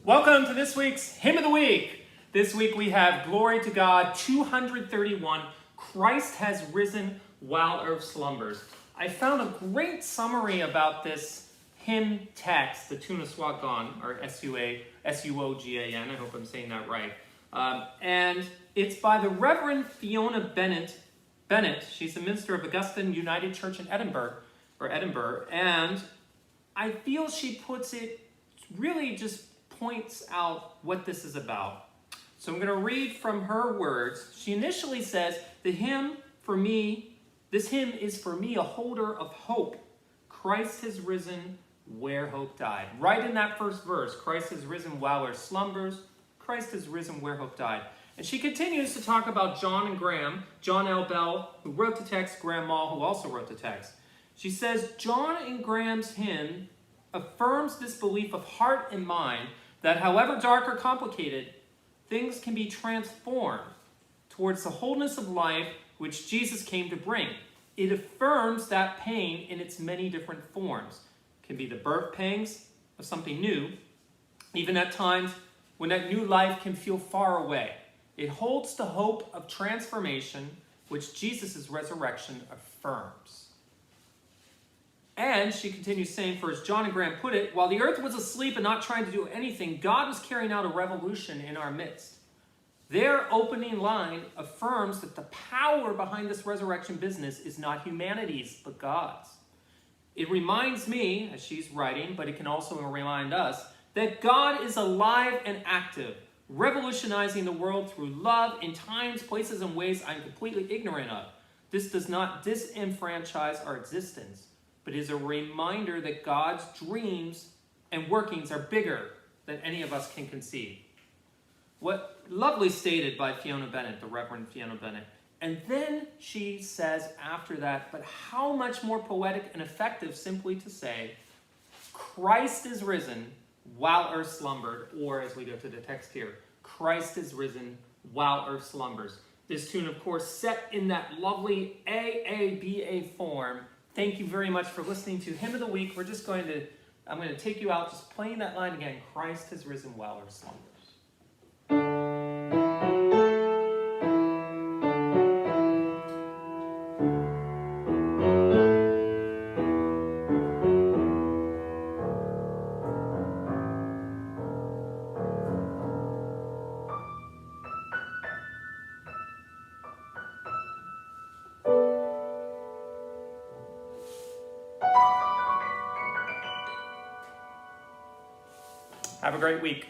Welcome to this week's Hymn of the Week. This week we have Glory to God 231, Christ has risen while earth slumbers. I found a great summary about this hymn text, the Tuna Swagan, or S-U-O-G-A-N, I hope I'm saying that right. And it's by the Reverend Fiona Bennett. She's the minister of Augustine United Church in Edinburgh, and I feel she puts it, really just points out what this is about. So I'm going to read from her words. She initially says, this hymn is for me a holder of hope. Christ has risen where hope died. Right in that first verse, Christ has risen while earth slumbers. Christ has risen where hope died. And she continues to talk about John and Graham, John L. Bell, who wrote the text, Graham Mall, who also wrote the text. She says, John and Graham's hymn affirms this belief of heart and mind that however dark or complicated, things can be transformed towards the wholeness of life which Jesus came to bring. It affirms that pain in its many different forms. It can be the birth pangs of something new, even at times when that new life can feel far away. It holds the hope of transformation which Jesus' resurrection affirms. And she continues saying, for as John and Graham put it, while the earth was asleep and not trying to do anything, God was carrying out a revolution in our midst. Their opening line affirms that the power behind this resurrection business is not humanity's, but God's. It reminds me, as she's writing, but it can also remind us, that God is alive and active, revolutionizing the world through love in times, places, and ways I'm completely ignorant of. This does not disenfranchise our existence, but is a reminder that God's dreams and workings are bigger than any of us can conceive. What lovely stated by Fiona Bennett, the Reverend Fiona Bennett. And then she says after that, but how much more poetic and effective simply to say, Christ is risen while earth slumbered, or as we go to the text here, Christ is risen while earth slumbers. This tune, of course, set in that lovely AABA form. Thank you very much for listening to Hymn of the Week. I'm going to take you out just playing that line again. Christ has risen while earth slumbers. Have a great week.